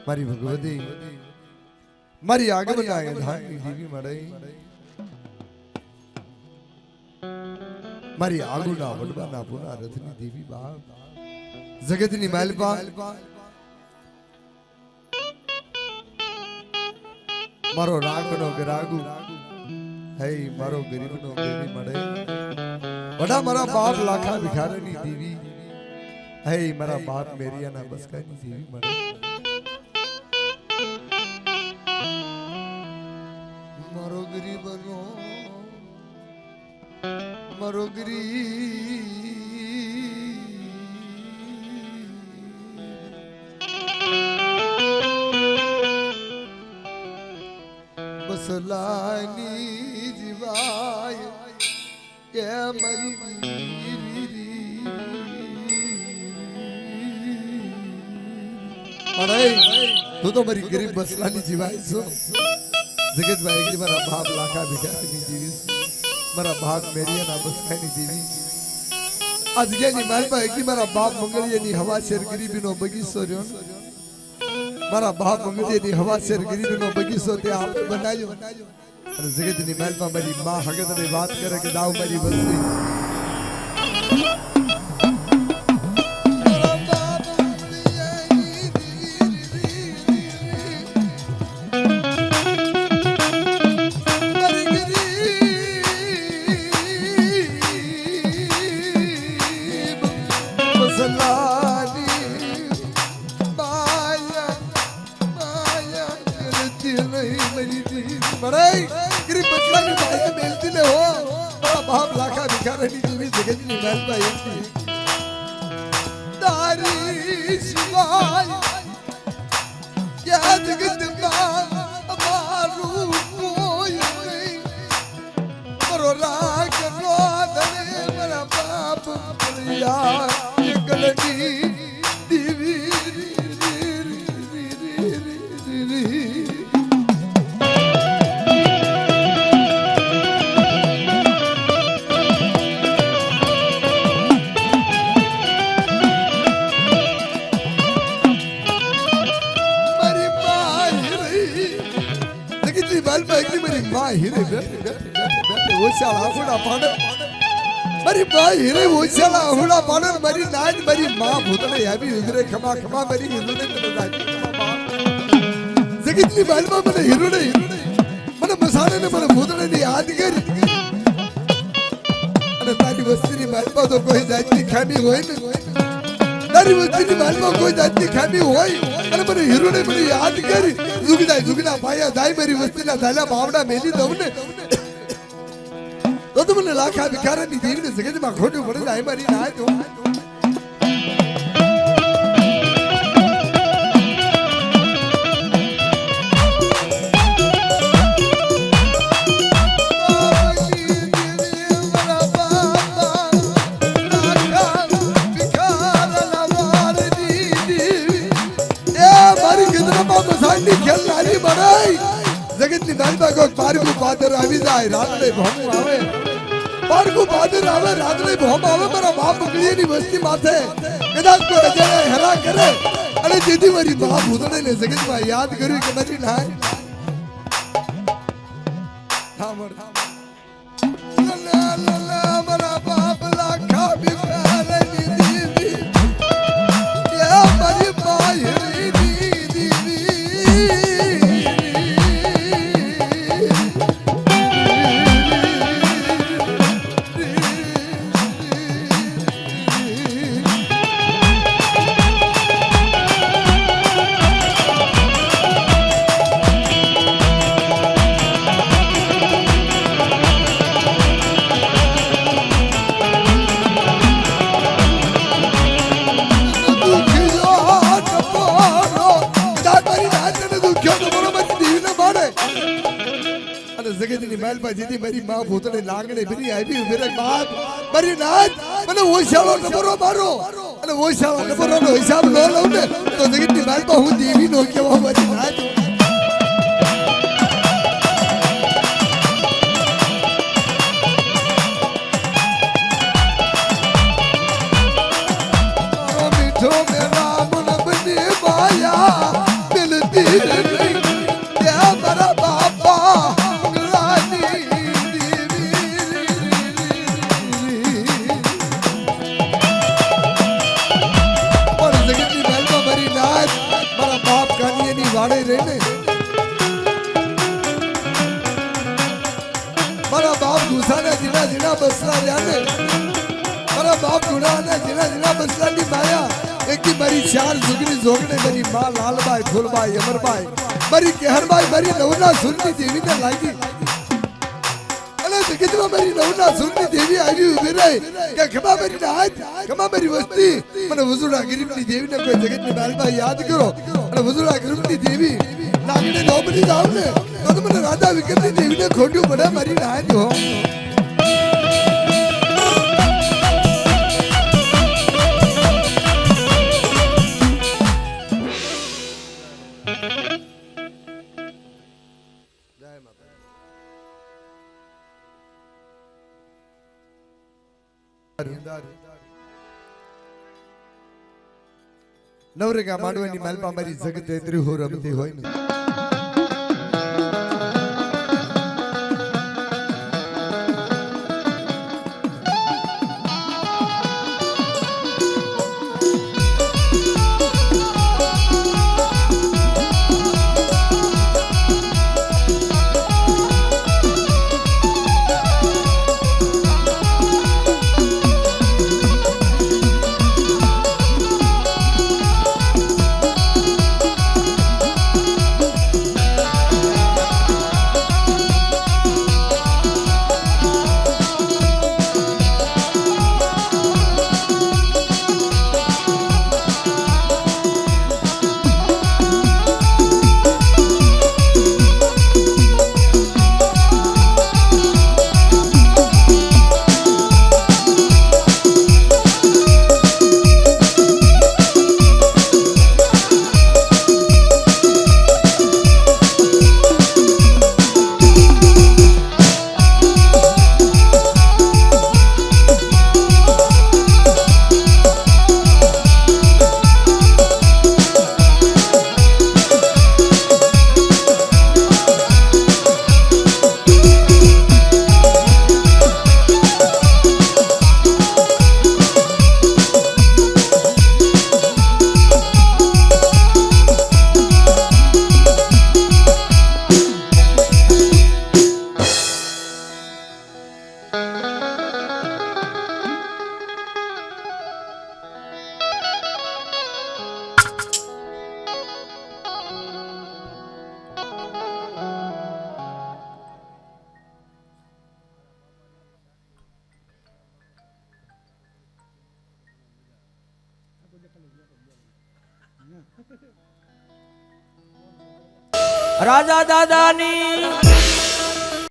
મારી ભગવતી મારી આગમના ધામની દેવી મળે મારી આગુના વડવાના પુના રથની દેવી બાપ જગતની માલપા મારો રાગનો રાગુ હે મારો ગરીબનો ગરીબ મળે વડા મારા બાપ લાખા ભિખારીની દેવી હે મારા બાપ મેરિયાના બસકાની દેવી મળે મારો ગરીબનો મારો ગરીબ બસલાની જીવાય કે મરી તું તો મારી ગરીબ બસલાની જીવાય છો જગતભાઈ એક મારા બાપ લાખા ભિખારીની દેવી મારા બાપ મેરિયાના બસકાની દેવી આ જગ્યાની માલમાં એક મારા બાપ મંગળિયાની હવા શેર ગરીબીનો બગીચો રહ્યો મારા બાપ મંગળિયાની હવા શેર ગરીબીનો બગીચો તે આપણે બનાવ્યો અને જગતની માલમાં મારી માં હગતની વાત કરે કે દાવ મારી વસ્તી મારી બાઈ હીરે ઓછાલા હુડા પાડર મારી નાજ મારી માં ભૂતને આવી ઉધરે ખમા ખમા મારી હિરુને જગતની બાલમાં મને હિરુને મને મસાલે ને મને ભૂતને ની યાદ કરી અને તારી વસ્તીની બાલમાં તો કોઈ જાતની ખામી હોય ને તારી વસ્તીની બાલમાં કોઈ જાતની ખામી હોય અને મને હિરુને મને યાદ કરી જુગના પાયા જાય મારી વસ્તીના ધાલા બાવડા મેલી દઉં ને તો મને લાખા ભિખારીની દેવીને જગતમાં ખોટું પડે જાય મારી ના તો જગતની દાલમાં કોઈ પારકું પાદર આવી જાય રાત્રે ભોમ આવે પારકું પાદર આવે રાત્રે ભોમ આવે મારા બાપ મંગળીની વસ્તી માથે કદાચ કોઈ અજાણે હેરા કરે અને જેથી મારી બાપ ભૂતને જગતમાં યાદ કર્યું કે મારી નાય મારા બાપ લાખા ભિખારીની દેવી મારી બાઈ જગતની માલમાં જેથી મારી માં ભૂતને લાગણે ભરી આવી મેરે બાપ મારી નાચ મને ઓછાળો નબરો મારો અને ઓછાળો નબરોનો હિસાબ ન લઉં ને તો જગતની માલમાં હું દેવી નો કેવા મારી નાચ મીઠો મેરા મુન બની માયા દિલ વાળી રહી ને મારા બાપ ગુસાના જીણા જીણા બસલા રહ્યા ને મારા બાપ ગુણાના જીણા જીણા બસલાની માયા એકી મારી ચાર જુગની જોગને મારી માં લાલબાઈ ફૂલબાઈ અમરબાઈ મારી કેહરબાઈ મારી નવના સુરની દેવીને લાગી અને જગતમાં મારી નવના સુરની દેવી આવી ઉભી રહી કે ખમા મારી હાથ ખમા મારી વસ્તી મને વજુડા ગરીબની દેવીને કોઈ જગતની બાલબાઈ યાદ કરો અને વજુડા ગરીબની દેવી નાગીને નો બની જાવ ને તો મને રાધા વિક્રમની દેવીને ખોટ્યું પડે મારી હાથ હો નવરેગા માંડવાની માલપા મારી જગત એતરી હો રમતી હોય ને રાજા દાદાની